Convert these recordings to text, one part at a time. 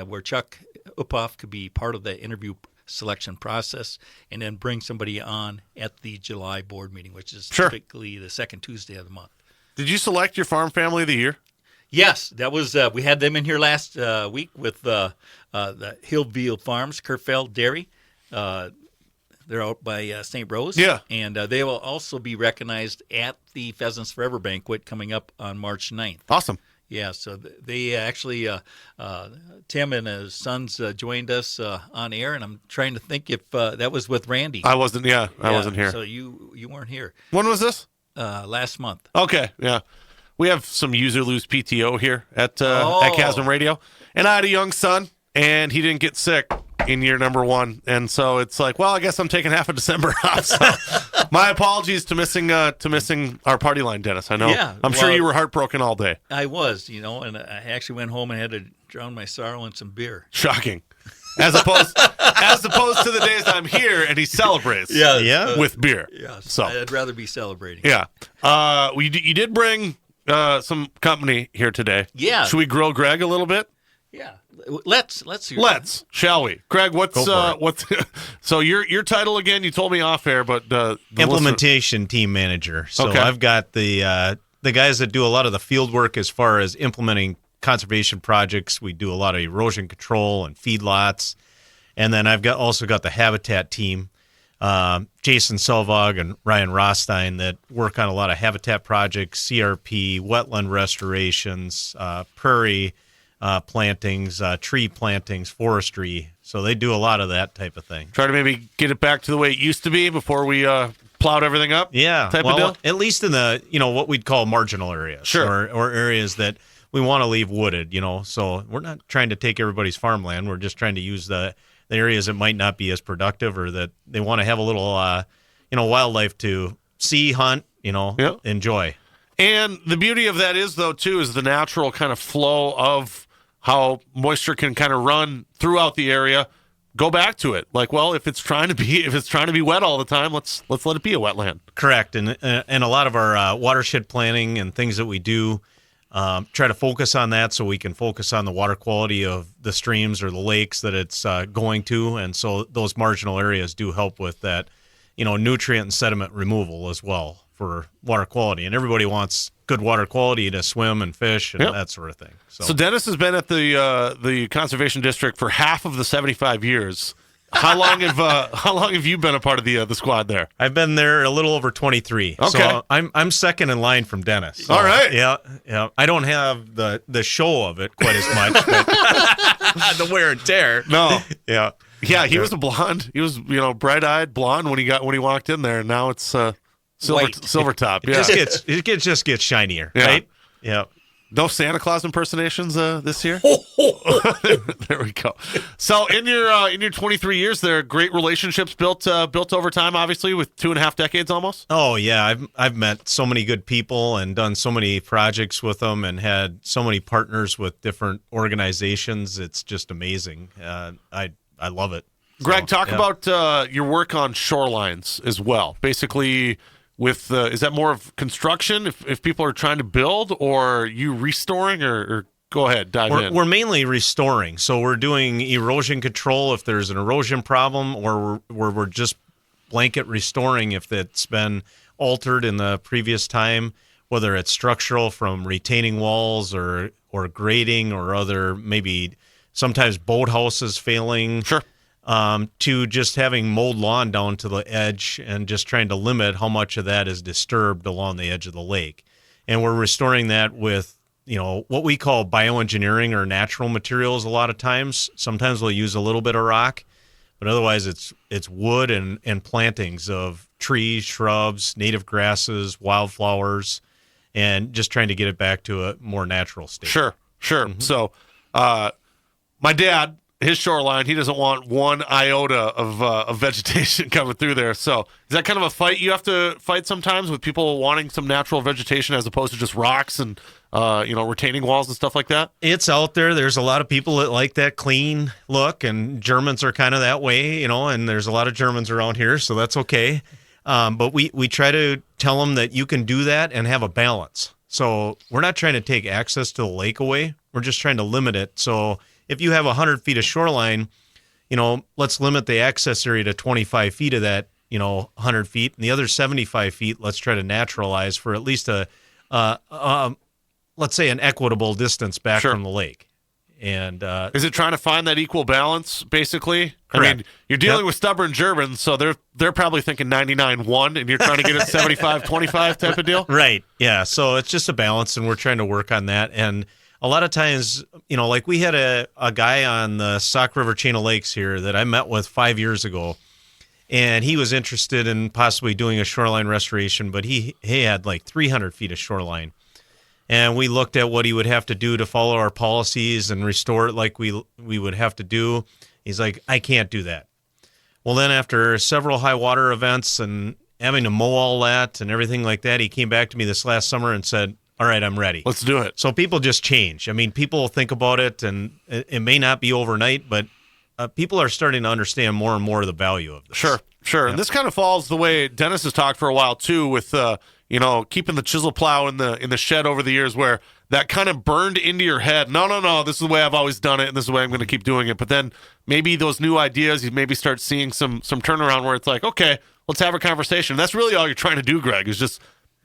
where Chuck Uphoff could be part of the interview selection process, and then bring somebody on at the July board meeting, which is typically the second Tuesday of the month. Did you select your farm family of the year? Yes, that was. We had them in here last week with the Hillview Farms, Kerfeld Dairy. They're out by St. Rose. Yeah. And they will also be recognized at the Pheasants Forever banquet coming up on March 9th. Awesome. Yeah, so they actually, Tim and his sons joined us on air, and I'm trying to think if that was with Randy. I wasn't here. So you weren't here. When was this? Last month. Okay, yeah. We have some user lose PTO here at KASM Radio, and I had a young son, and he didn't get sick in year number 1, and so it's like, well, I guess I'm taking half of December off. So my apologies to missing our Partyline, Dennis. I know. Yeah, I'm sure you were heartbroken all day. I was, and I actually went home and had to drown my sorrow in some beer. Shocking. As opposed to the days I'm here and he celebrates with beer. Yeah, so I'd rather be celebrating. Yeah. You did bring some company here today. Yeah. Should we grill Greg a little bit? Yeah. Let's shall we? Greg, what's so your title again? You told me off air, but the implementation team manager. So I've got the guys that do a lot of the field work as far as implementing conservation projects. We do a lot of erosion control and feedlots, and then I've also got the habitat team, Jason Selvog and Ryan Rostein, that work on a lot of habitat projects, CRP, wetland restorations, prairie plantings, tree plantings, forestry. So they do a lot of that type of thing. Try to maybe get it back to the way it used to be before we plowed everything up. Yeah, type of deal? At least in the what we'd call marginal areas, sure, or areas that we want to leave wooded. So we're not trying to take everybody's farmland. We're just trying to use the areas that might not be as productive, or that they want to have a little wildlife to see, hunt, enjoy. And the beauty of that is the natural kind of flow of how moisture can kind of run throughout the area. Go back to it. Like, well, if it's trying to be wet all the time, let's let it be a wetland. Correct. And a lot of our watershed planning and things that we do try to focus on that, so we can focus on the water quality of the streams or the lakes that it's going to. And so those marginal areas do help with that, nutrient and sediment removal as well for water quality. And everybody wants good water quality to swim and fish and that sort of thing. So Dennis has been at the conservation district for half of the 75 years. How long have you been a part of the squad there? I've been there a little over 23. Okay. So I'm second in line from Dennis. So, all right. Yeah. I don't have the show of it quite as much, but the wear and tear. No. Yeah. Yeah, he was a blonde. He was, bright-eyed blonde when he walked in there, and now it's silver top. Yeah. It just gets shinier, right? Yeah. No Santa Claus impersonations this year? There we go. So in your 23 years there, great relationships built over time, obviously, with 2.5 decades almost? Oh, yeah. I've met so many good people and done so many projects with them and had so many partners with different organizations. It's just amazing. I love it. Greg, talk about your work on shorelines as well. Basically, with is that more of construction if people are trying to build, or you restoring, or go ahead, dive in. We're mainly restoring. So we're doing erosion control if there's an erosion problem, or we're just blanket restoring if it's been altered in the previous time, whether it's structural from retaining walls or grading or other, maybe sometimes boathouses failing. Sure. To just having mowed lawn down to the edge and just trying to limit how much of that is disturbed along the edge of the lake. And we're restoring that with, what we call bioengineering or natural materials a lot of times. Sometimes we'll use a little bit of rock, but otherwise it's wood and plantings of trees, shrubs, native grasses, wildflowers, and just trying to get it back to a more natural state. Sure. Mm-hmm. So my dad, his shoreline, he doesn't want one iota of vegetation coming through there. So is that kind of a fight you have to fight sometimes with people wanting some natural vegetation as opposed to just rocks and retaining walls and stuff like that? It's out there. There's a lot of people that like that clean look, and Germans are kind of that way, and there's a lot of Germans around here, so that's okay. But we try to tell them that you can do that and have a balance. So we're not trying to take access to the lake away. We're just trying to limit it. So if you have 100 feet of shoreline, let's limit the access area to 25 feet of that, 100 feet, and the other 75 feet, let's try to naturalize for at least let's say an equitable distance back from the lake. And is it trying to find that equal balance, basically? Correct. I mean, you're dealing with stubborn Germans, so they're probably thinking 99-1, and you're trying to get it 75-25 type of deal? Right, yeah. So it's just a balance, and we're trying to work on that. And a lot of times, like we had a guy on the Sauk River chain of lakes here that I met with 5 years ago, and he was interested in possibly doing a shoreline restoration, but he had like 300 feet of shoreline. And we looked at what he would have to do to follow our policies and restore it like we would have to do. He's like, I can't do that. Well, then after several high water events and having to mow all that and everything like that, he came back to me this last summer and said, all right, I'm ready. Let's do it. So people just change. I mean, people think about it, and it may not be overnight, but people are starting to understand more and more of the value of this. Sure. Yep. And this kind of falls the way Dennis has talked for a while, too, with keeping the chisel plow in the shed over the years, where that kind of burned into your head. No, this is the way I've always done it, and this is the way I'm going to keep doing it. But then maybe those new ideas, you maybe start seeing some turnaround where it's like, okay, let's have a conversation. And that's really all you're trying to do, Greg, is just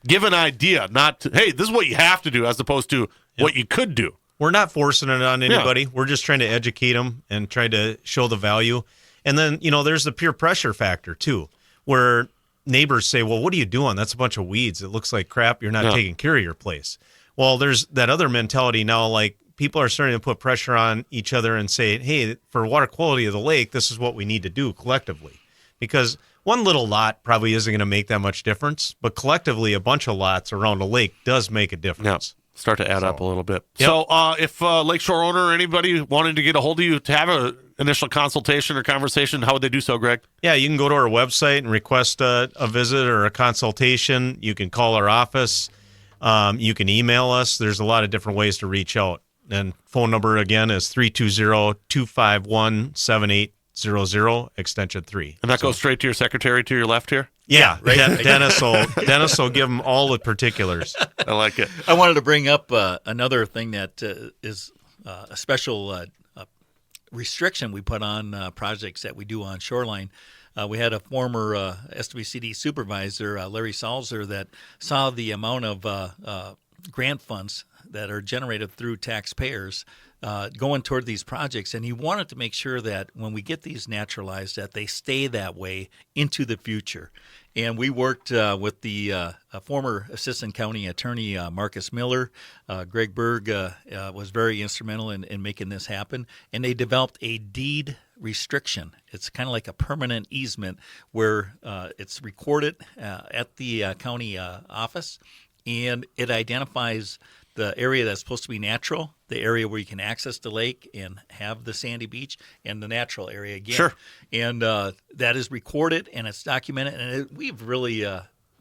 give an idea, hey, this is what you have to do, as opposed to what you could do. We're not forcing it on anybody. Yeah. We're just trying to educate them and try to show the value. And then, there's the peer pressure factor, too, where neighbors say, well, what are you doing? That's a bunch of weeds. It looks like crap. You're not taking care of your place. Well, there's that other mentality now, like people are starting to put pressure on each other and say, hey, for water quality of the lake, this is what we need to do collectively. Because one little lot probably isn't going to make that much difference, but collectively a bunch of lots around a lake does make a difference. Yeah. Start to add up a little bit. Yep. So if Lakeshore owner or anybody wanted to get a hold of you to have an initial consultation or conversation, how would they do so, Greg? Yeah, you can go to our website and request a visit or a consultation. You can call our office. You can email us. There's a lot of different ways to reach out. And phone number, again, is 320-251-7800, extension 3. And that goes straight to your secretary to your left here? Yeah, right. Dennis will give them all the particulars. I like it. I wanted to bring up another thing that is a special restriction we put on projects that we do on Shoreline. We had a former SWCD supervisor, Larry Salzer, that saw the amount of grant funds that are generated through taxpayers going toward these projects, and he wanted to make sure that when we get these naturalized, that they stay that way into the future. And we worked with the former Assistant County Attorney Marcus Miller. Greg Berg was very instrumental in making this happen, and they developed a deed restriction. It's kind of like a permanent easement where it's recorded at the county office, and it identifies the area that's supposed to be natural, the area where you can access the lake and have the sandy beach, and the natural area again. Sure. And that is recorded and it's documented. And we've really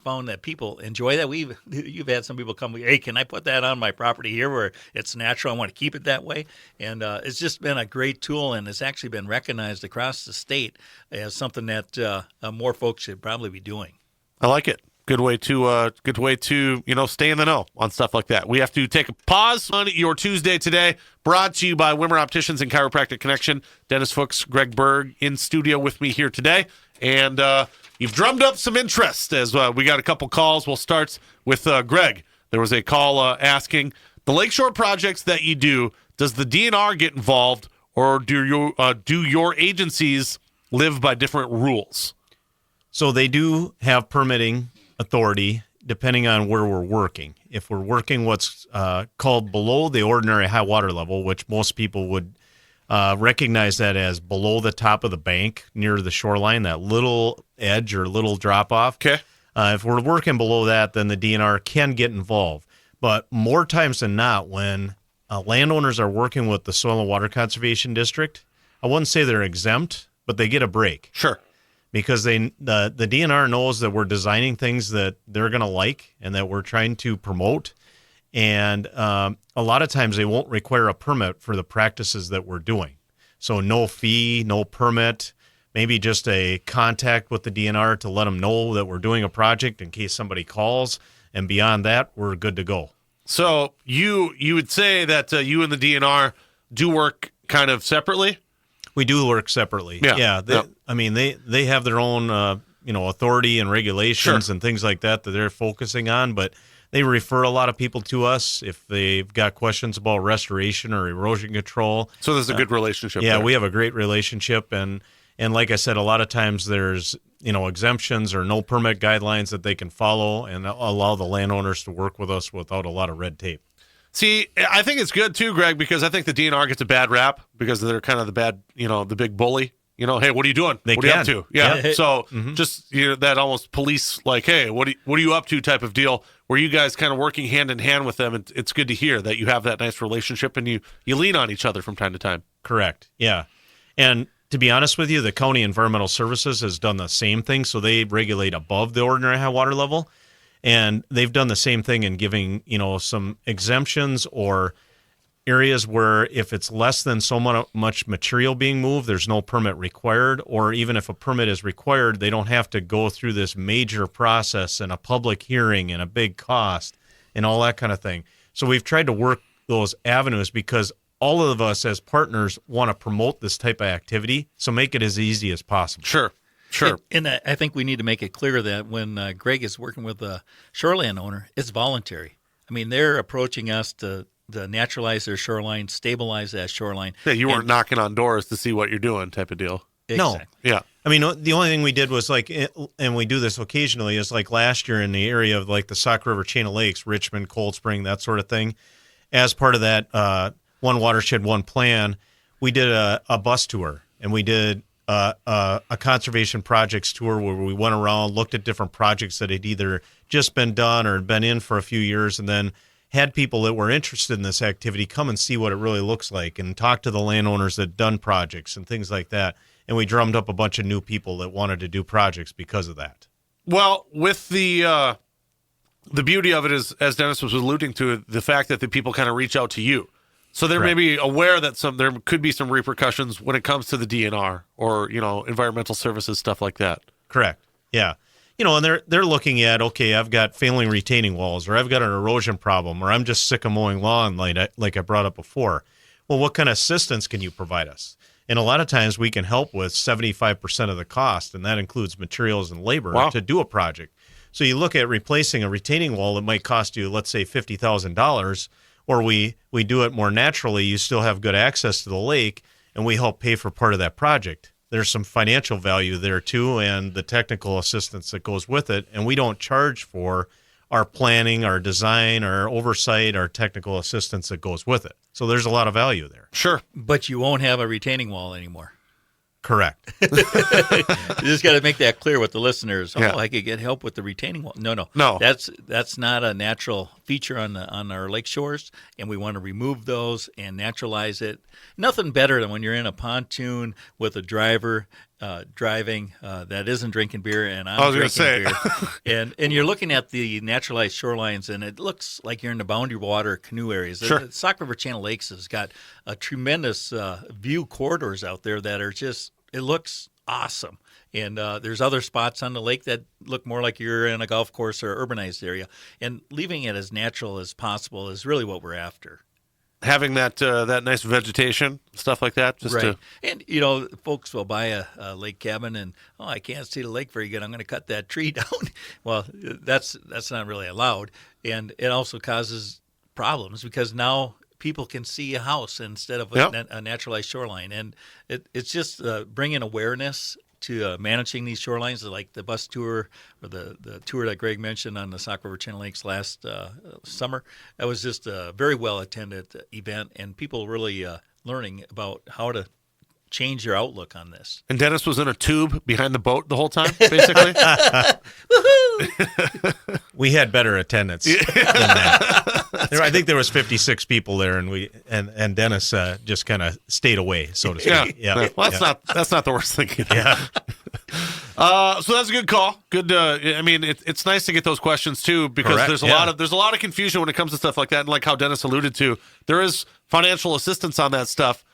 found that people enjoy that. You've had some people come, hey, can I put that on my property here where it's natural? I want to keep it that way. And it's just been a great tool, and it's actually been recognized across the state as something that more folks should probably be doing. I like it. Good way to stay in the know on stuff like that. We have to take a pause on your Tuesday today. Brought to you by Wimmer Opticians and Chiropractic Connection. Dennis Fuchs, Greg Berg in studio with me here today. And you've drummed up some interest as we got a couple calls. We'll start with Greg. There was a call asking, the lakeshore projects that you do, does the DNR get involved, or do your agencies live by different rules? So they do have permitting authority depending on where we're working. If we're working what's called below the ordinary high water level, which most people would recognize that as below the top of the bank near the shoreline, that little edge or little drop off. Okay. If we're working below that, then the DNR can get involved. But more times than not, when landowners are working with the Soil and Water Conservation District, I wouldn't say they're exempt, but they get a break. Sure. Because the DNR knows that we're designing things that they're going to like and that we're trying to promote. And a lot of times they won't require a permit for the practices that we're doing. So no fee, no permit, maybe just a contact with the DNR to let them know that we're doing a project in case somebody calls. And beyond that, we're good to go. So you would say that you and the DNR do work kind of separately? We do work separately. Yeah. I mean, they have their own, authority and regulations and things like that they're focusing on, but they refer a lot of people to us if they've got questions about restoration or erosion control. So there's a good relationship. Yeah, there. we have a great relationship, and like I said, a lot of times there's exemptions or no permit guidelines that they can follow, and allow the landowners to work with us without a lot of red tape. See, I think it's good too, Greg, because I think the DNR gets a bad rap because they're kind of the bad, the big bully. Hey, what are you doing? What are you up to? Yeah. So just that almost police, like, hey, what are you up to type of deal, where you guys kind of working hand in hand with them. And it's good to hear that you have that nice relationship and you lean on each other from time to time. Correct. Yeah. And to be honest with you, the County Environmental Services has done the same thing. So they regulate above the ordinary high water level. And they've done the same thing in giving, some exemptions or areas where if it's less than so much material being moved, there's no permit required. Or even if a permit is required, they don't have to go through this major process and a public hearing and a big cost and all that kind of thing. So we've tried to work those avenues because all of us as partners want to promote this type of activity. So make it as easy as possible. Sure. And I think we need to make it clear that when Greg is working with a shoreland owner, it's voluntary. I mean, they're approaching us to naturalize their shoreline, stabilize that shoreline. Yeah, you weren't knocking on doors to see what you're doing type of deal. Exactly. No. Yeah. I mean, the only thing we did was and we do this occasionally, is like last year in the area of like the Sauk River Chain of Lakes, Richmond, Cold Spring, that sort of thing. As part of that One Watershed, One Plan, we did a bus tour, and we did a conservation projects tour where we went around, looked at different projects that had either just been done or had been in for a few years, and then had people that were interested in this activity come and see what it really looks like and talk to the landowners that had done projects and things like that. And we drummed up a bunch of new people that wanted to do projects because of that. Well, with the beauty of it is, as Dennis was alluding to, the fact that the people kind of reach out to you. So they're maybe aware that there could be some repercussions when it comes to the DNR or, environmental services, stuff like that. Correct. Yeah. And they're looking at, okay, I've got failing retaining walls, or I've got an erosion problem, or I'm just sick of mowing lawn like I brought up before. Well, what kind of assistance can you provide us? And a lot of times we can help with 75% of the cost, and that includes materials and labor to do a project. So you look at replacing a retaining wall that might cost you, let's say, $50,000, or we do it more naturally. You still have good access to the lake, and we help pay for part of that project. There's some financial value there too, and the technical assistance that goes with it. And we don't charge for our planning, our design, our oversight, our technical assistance that goes with it. So there's a lot of value there. Sure. But you won't have a retaining wall anymore. Correct. You just got to make that clear with the listeners. I could get help with the retaining wall. No. That's not a natural feature on our lake shores, and we want to remove those and naturalize it. Nothing better than when you're in a pontoon with a driver driving that isn't drinking beer, and I'm drinking beer, and you're looking at the naturalized shorelines, and it looks like you're in the boundary water canoe areas. Sure. The Sauk River Chain of Lakes has got a tremendous view corridors out there that are just, it looks awesome. And there's other spots on the lake that look more like you're in a golf course or urbanized area. And leaving it as natural as possible is really what we're after. Having that nice vegetation, stuff like that. And, folks will buy a lake cabin and, I can't see the lake very good. I'm going to cut that tree down. Well, that's not really allowed. And it also causes problems because now people can see a house instead of a naturalized shoreline. And it's just bringing awareness to managing these shorelines, like the bus tour or the tour that Greg mentioned on the Sauk River Chain of Lakes last summer. That was just a very well-attended event, and people really learning about how to change your outlook on this. And Dennis was in a tube behind the boat the whole time, basically? We had better attendance than that. I think there was 56 people there, and Dennis just kind of stayed away, so to speak. Yeah. Well, that's not the worst thing either. Yeah. So that's a good call. Good. It's nice to get those questions too, because there's a lot of confusion when it comes to stuff like that, and like how Dennis alluded to, there is financial assistance on that stuff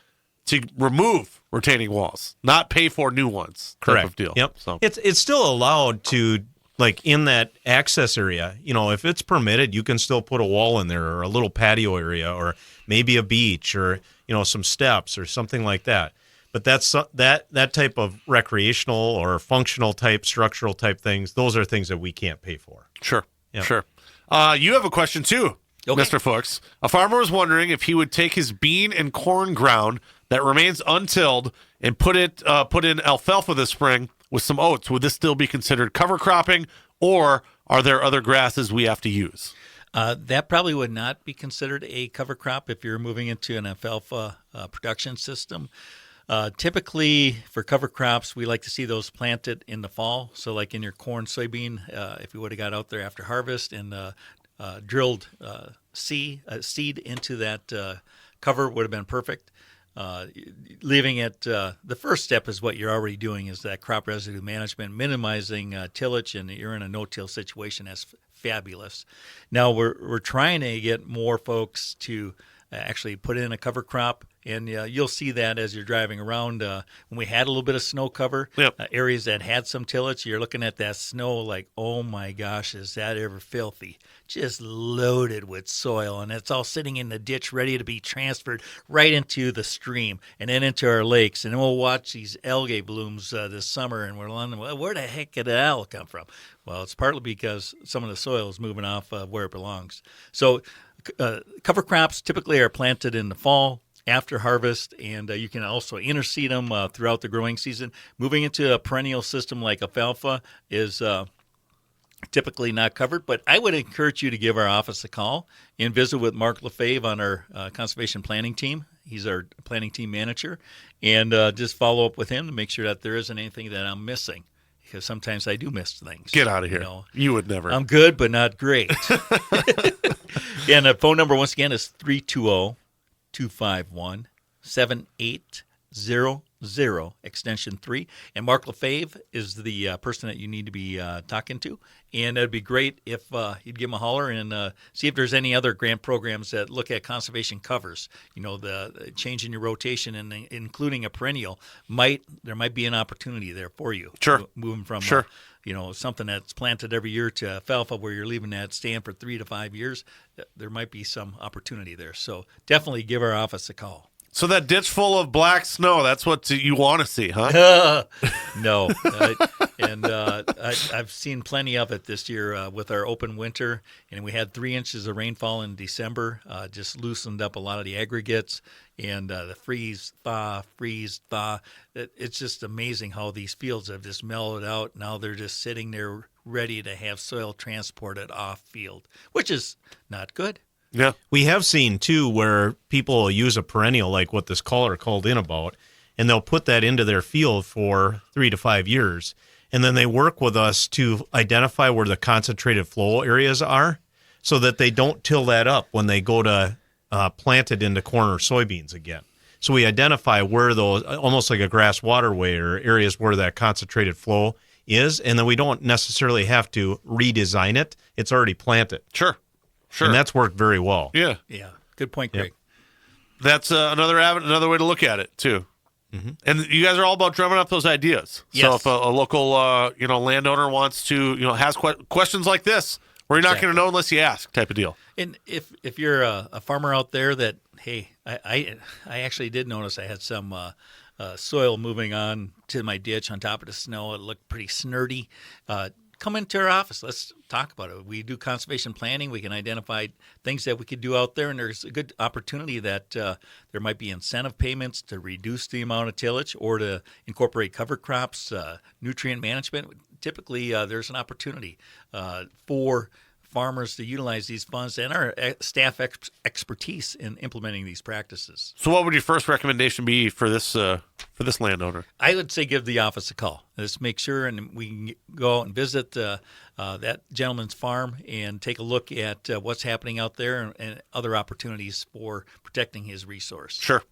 to remove retaining walls, not pay for new ones. Correct. Type of deal. Yep. So it's still allowed to like in that access area, if it's permitted, you can still put a wall in there or a little patio area or maybe a beach or, some steps or something like that. But that's that type of recreational or functional type, structural type things. Those are things that we can't pay for. Sure. Yep. Sure. You have a question too, Okay. Mr. Fuchs. A farmer was wondering if he would take his bean and corn ground that remains untilled and put in alfalfa this spring with some oats. Would this still be considered cover cropping, or are there other grasses we have to use? That probably would not be considered a cover crop if you're moving into an alfalfa production system. Typically, for cover crops, we like to see those planted in the fall. So like in your corn, soybean, if you would have got out there after harvest and drilled seed into that cover would have been perfect. Leaving it, the first step is what you're already doing is that crop residue management, minimizing tillage, and you're in a no-till situation. That's fabulous. Now we're trying to get more folks to actually put in a cover crop, and you'll see that as you're driving around. When we had a little bit of snow cover, Yep. Areas that had some tillage, you're looking at that snow like, oh my gosh, is that ever filthy? Just loaded with soil, and it's all sitting in the ditch ready to be transferred right into the stream and then into our lakes. And then we'll watch these algae blooms this summer, and we're wondering, well, where the heck did that algae come from? Well, it's partly because some of the soil is moving off where it belongs. So cover crops typically are planted in the fall after harvest, and you can also interseed them throughout the growing season. Moving into a perennial system like alfalfa is typically not covered, but I would encourage you to give our office a call and visit with Mark Lefebvre on our conservation planning team. He's our planning team manager, and just follow up with him to make sure that there isn't anything that I'm missing, because sometimes I do miss things. Get out of here. You would never. I'm good, but not great. And the phone number, once again, is 320-251-7800, extension 3. And Mark Lefebvre is the person that you need to be talking to. And it'd be great if you'd give him a holler and see if there's any other grant programs that look at conservation covers. The change in your rotation and including a perennial, there might be an opportunity there for you. Sure. Moving from Sure. Something that's planted every year to alfalfa where you're leaving that stand for 3 to 5 years, there might be some opportunity there. So definitely give our office a call. So that ditch full of black snow, that's what you want to see, huh? No. I've seen plenty of it this year with our open winter, and we had 3 inches of rainfall in December, just loosened up a lot of the aggregates, and the freeze, thaw. It's just amazing how these fields have just mellowed out. Now they're just sitting there ready to have soil transported off field, which is not good. Yeah. We have seen, too, where people will use a perennial like what this caller called in about, and they'll put that into their field for 3 to 5 years. And then they work with us to identify where the concentrated flow areas are so that they don't till that up when they go to plant it into corn or soybeans again. So we identify where those, almost like a grass waterway or areas where that concentrated flow is, and then we don't necessarily have to redesign it. It's already planted. Sure. And that's worked very well. Yeah. Yeah. Good point, Greg. That's another way to look at it, too. Mm-hmm. And you guys are all about drumming up those ideas. Yes. So if a local landowner wants to, has questions like this, where you're not going to know unless you ask type of deal. And if you're a farmer out there that, hey, I actually did notice I had some soil moving on to my ditch on top of the snow. It looked pretty snurty. Come into our office. Let's talk about it. We do conservation planning. We can identify things that we could do out there, and there's a good opportunity that there might be incentive payments to reduce the amount of tillage or to incorporate cover crops, nutrient management. Typically, there's an opportunity for farmers to utilize these funds and our staff expertise in implementing these practices. So what would your first recommendation be for this landowner? I would say give the office a call. Let's make sure, and we can go out and visit that gentleman's farm and take a look at what's happening out there and other opportunities for protecting his resource. Sure.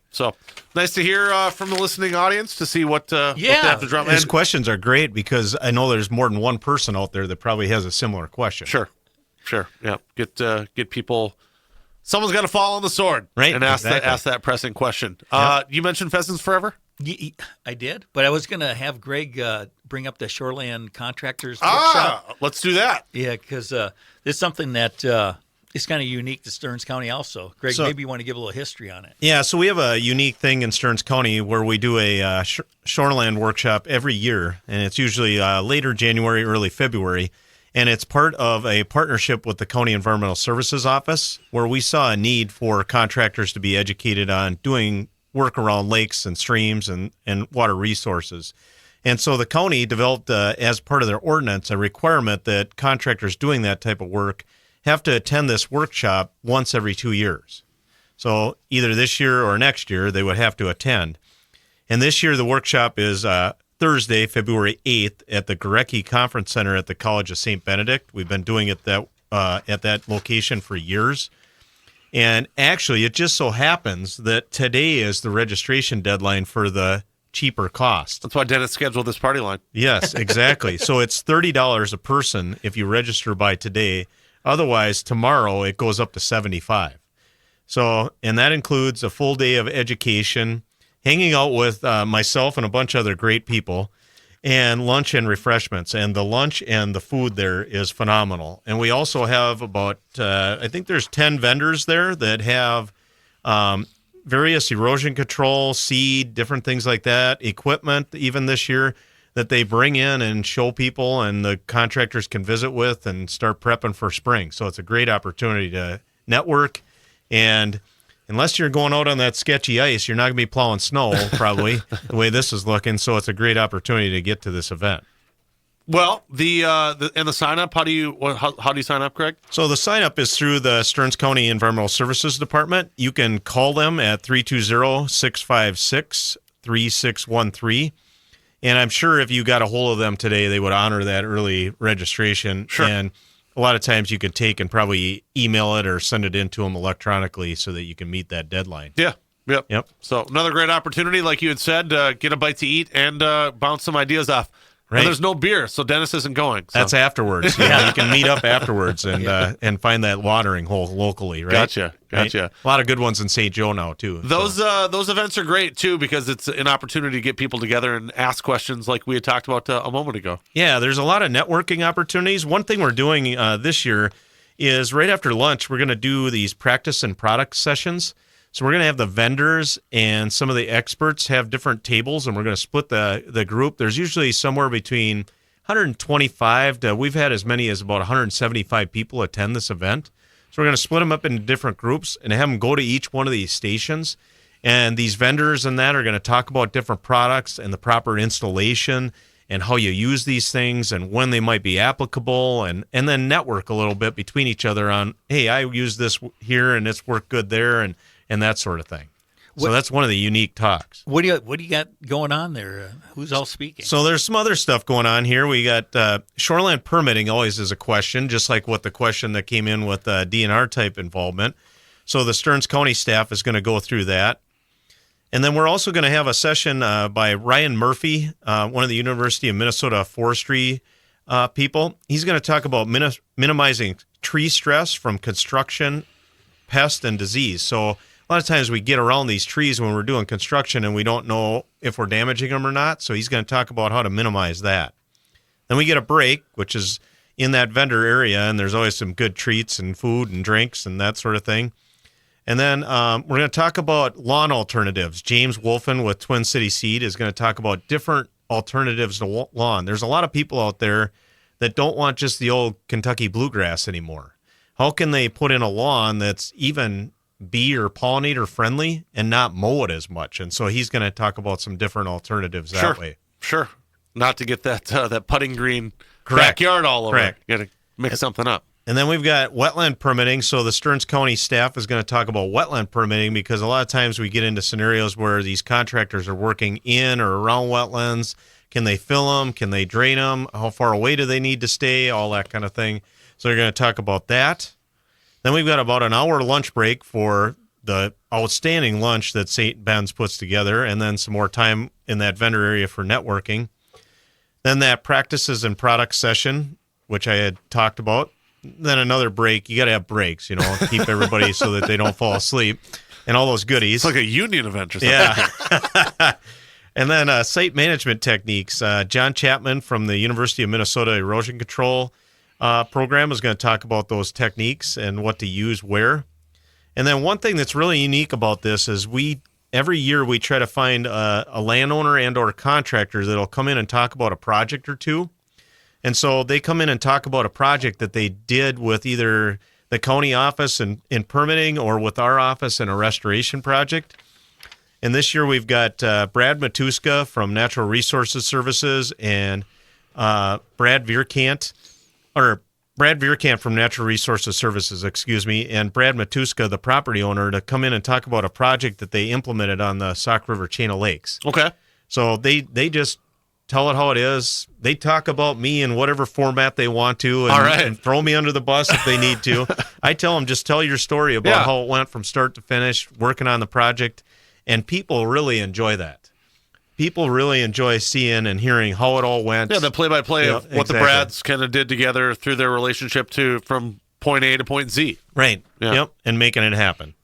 So nice to hear from the listening audience to see what they have to drop. His questions are great because I know there's more than one person out there that probably has a similar question. Sure. Yeah. Get people Someone's got to fall on the sword, Right, and ask exactly. that pressing question. Yep. You mentioned Pheasants Forever? I did, but I was going to have Greg bring up the Shoreland Contractors Workshop. Let's do that. Yeah, because it's something that is kind of unique to Stearns County also. Greg, So- maybe you want to give a little history on it. Yeah, so we have a unique thing in Stearns County where we do a Shoreland Workshop every year, and it's usually later January, early February, and it's part of a partnership with the County Environmental Services Office where we saw a need for contractors to be educated on doing work around lakes and streams and water resources. And so the county developed, as part of their ordinance, a requirement that contractors doing that type of work have to attend this workshop once every 2 years. So either this year or next year, they would have to attend. And this year, the workshop is Thursday, February 8th at the Gorecki Conference Center at the College of St. Benedict. We've been doing it at that location for years. And actually, it just so happens that today is the registration deadline for the cheaper cost. That's why Dennis scheduled this party line. Yes, exactly. So it's $30 a person if you register by today. Otherwise, tomorrow it goes up to $75. So, and that includes a full day of education, hanging out with myself and a bunch of other great people, and lunch and refreshments. And the lunch and the food there is phenomenal. And we also have about, I think there's 10 vendors there that have various erosion control, seed, different things like that, equipment even this year that they bring in and show people and the contractors can visit with and start prepping for spring. So it's a great opportunity to network. And unless you're going out on that sketchy ice, you're not going to be plowing snow, probably, the way this is looking. So it's a great opportunity to get to this event. Well, the sign up, how do you sign up, Greg? So the sign up is through the Stearns County Environmental Services Department. You can call them at 320-656-3613. And I'm sure if you got a hold of them today, they would honor that early registration. Sure. And a lot of times you could take and probably email it or send it in to them electronically so that you can meet that deadline. Yeah. Yep. Yep. So another great opportunity, like you had said, get a bite to eat and bounce some ideas off. Right. And there's no beer, so Dennis isn't going. So. That's afterwards. You know, you can meet up afterwards and find that watering hole locally, right? Gotcha. Right? A lot of good ones in St. Joe now, too. Those events are great, too, because it's an opportunity to get people together and ask questions like we had talked about a moment ago. Yeah, there's a lot of networking opportunities. One thing we're doing this year is right after lunch, we're going to do these practice and product sessions. So we're going to have the vendors and some of the experts have different tables, and we're going to split the group. There's usually somewhere between 125 to, we've had as many as about 175 people attend this event. So we're going to split them up into different groups and have them go to each one of these stations. And these vendors and that are going to talk about different products and the proper installation and how you use these things and when they might be applicable, and then network a little bit between each other on, hey, I use this here and it's worked good there, and that sort of thing. So that's one of the unique talks. What do you got going on there? Who's all speaking? So there's some other stuff going on here. We got shoreline permitting always is a question, just like what the question that came in with DNR type involvement. So the Stearns County staff is going to go through that. And then we're also going to have a session by Ryan Murphy, one of the University of Minnesota forestry people. He's going to talk about minimizing tree stress from construction, pest, and disease. So a lot of times we get around these trees when we're doing construction and we don't know if we're damaging them or not. So he's going to talk about how to minimize that. Then we get a break, which is in that vendor area, and there's always some good treats and food and drinks and that sort of thing. And then we're going to talk about lawn alternatives. James Wolfen with Twin City Seed is going to talk about different alternatives to lawn. There's a lot of people out there that don't want just the old Kentucky bluegrass anymore. How can they put in a lawn that's even bee or pollinator friendly and not mow it as much? And so he's going to talk about some different alternatives that way. Sure. Not to get that putting green Correct. backyard all over. Correct. You got to mix something up. And then we've got wetland permitting. So the Stearns County staff is going to talk about wetland permitting because a lot of times we get into scenarios where these contractors are working in or around wetlands. Can they fill them? Can they drain them? How far away do they need to stay? All that kind of thing. So they're going to talk about that. Then we've got about an hour lunch break for the outstanding lunch that St. Ben's puts together, and then some more time in that vendor area for networking. Then that practices and products session, which I had talked about. then another break. You got to have breaks, keep everybody so that they don't fall asleep, and all those goodies. It's like a union event or something. Yeah. And then site management techniques. John Chapman from the University of Minnesota Erosion Control program is going to talk about those techniques and what to use where. And then one thing that's really unique about this is every year we try to find a landowner and or contractor that'll come in and talk about a project or two. And so they come in and talk about a project that they did with either the county office in permitting or with our office in a restoration project. And this year we've got Brad Matuska from Natural Resources Services and Brad Vierkant from Natural Resources Services, and Brad Matuska, the property owner, to come in and talk about a project that they implemented on the Sauk River chain of lakes. Okay. So they just tell it how it is. They talk about me in whatever format they want to and throw me under the bus if they need to. I tell them, just tell your story about how it went from start to finish, working on the project, and people really enjoy that. People really enjoy seeing and hearing how it all went. Yeah, the play-by-play of what the Brads kind of did together through their relationship from point A to point Z. Right. Yeah. Yep. And making it happen.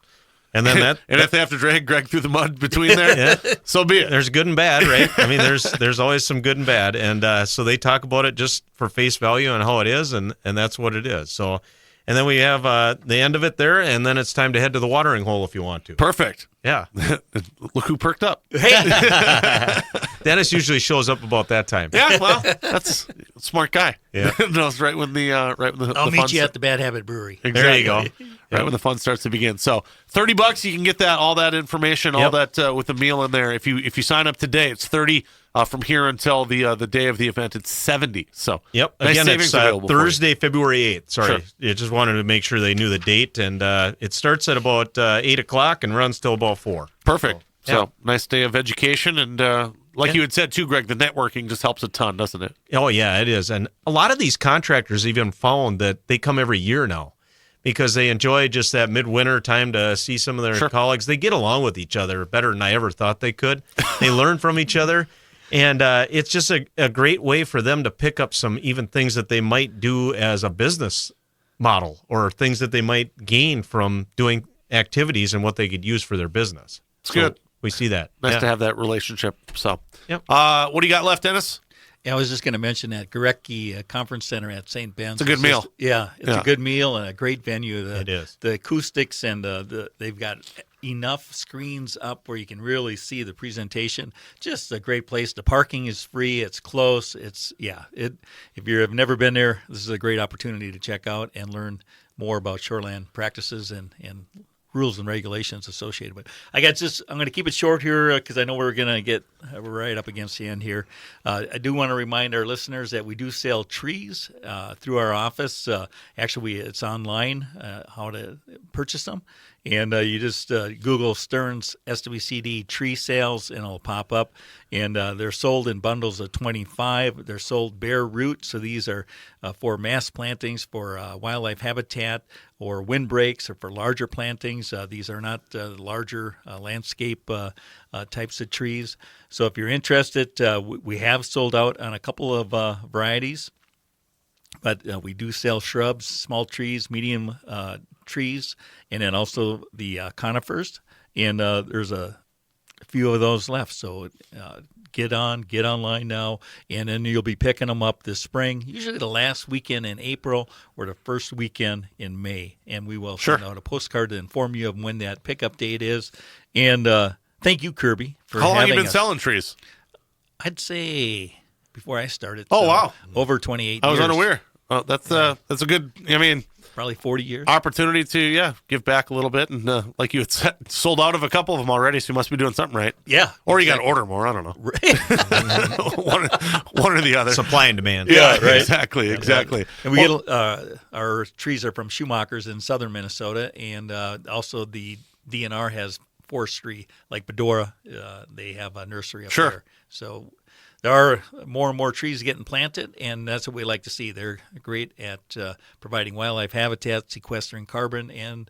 And then if they have to drag Greg through the mud between there, so be it. There's good and bad, right? I mean, there's always some good and bad, and so they talk about it just for face value and how it is, and that's what it is. So, and then we have the end of it there, and then it's time to head to the watering hole if you want to. Perfect. Yeah. Look who perked up. Dennis usually shows up about that time. Yeah, well, that's a smart guy. Yeah. Knows right when the I'll meet you at the Bad Habit Brewery. Exactly. There you go. Right when the fun starts to begin. So $30, you can get all that information, all that with the meal in there. If you sign up today, it's $30 from here until the day of the event. It's $70. So yep. Nice Again, savings it's available Thursday, February 8th. Sorry, Sure. I just wanted to make sure they knew the date, and it starts at about 8 o'clock and runs till about 4. Perfect. So nice day of education, and like you had said too, Greg, the networking just helps a ton, doesn't it? Oh yeah, it is. And a lot of these contractors even found that they come every year now, because they enjoy just that midwinter time to see some of their colleagues. They get along with each other better than I ever thought they could. They learn from each other. And it's just a great way for them to pick up some even things that they might do as a business model, or things that they might gain from doing activities and what they could use for their business. It's good. We see that. Nice to have that relationship. So, Yep. What do you got left, Dennis? Yeah, I was just going to mention that Gorecki Conference Center at St. Ben's. It's a good meal. It's a good meal and a great venue. It is. The acoustics and they've got enough screens up where you can really see the presentation. Just a great place. The parking is free. It's close. If you have never been there, this is a great opportunity to check out and learn more about shoreland practices and rules and regulations associated with it. I'm going to keep it short here because I know we're going to get right up against the end here. I do want to remind our listeners that we do sell trees through our office. Actually, it's online how to purchase them. And you just Google Stearns SWCD tree sales, and it'll pop up. And they're sold in bundles of 25. They're sold bare root, so these are for mass plantings for wildlife habitat or windbreaks or for larger plantings. These are not larger landscape types of trees. So if you're interested, we have sold out on a couple of varieties. But we do sell shrubs, small trees, medium trees, and then also the conifers. And there's a few of those left. So get online now, and then you'll be picking them up this spring, usually the last weekend in April or the first weekend in May. And we will send out a postcard to inform you of when that pickup date is. And thank you, Kirby, for How long have having you been us. selling trees? I'd say before I started. Oh, wow. Over 28 years. I was unaware. Well, that's a good, probably 40 years. Opportunity to, give back a little bit. And like you had said, sold out of a couple of them already, so you must be doing something right. Yeah. Or you got to order more. I don't know. one or the other. Supply and demand. Yeah, right. Exactly. And we get our trees are from Schumachers in southern Minnesota, and also the DNR has forestry, like Bedora. They have a nursery up there. So there are more and more trees getting planted, and that's what we like to see. They're great at providing wildlife habitat, sequestering carbon, and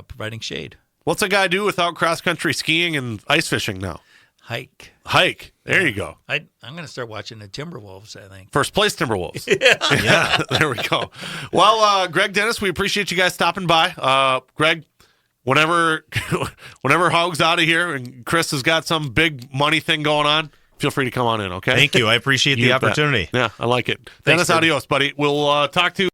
providing shade. What's a guy do without cross-country skiing and ice fishing now? Hike. There you go. I'm going to start watching the Timberwolves, I think. First place Timberwolves. Yeah. There we go. Well, Greg, Dennis, we appreciate you guys stopping by. Greg, whenever Hog's out of here and Chris has got some big money thing going on, feel free to come on in, okay? Thank you. I appreciate the opportunity. Yeah, I like it. Dennis, adios, buddy. We'll talk to you.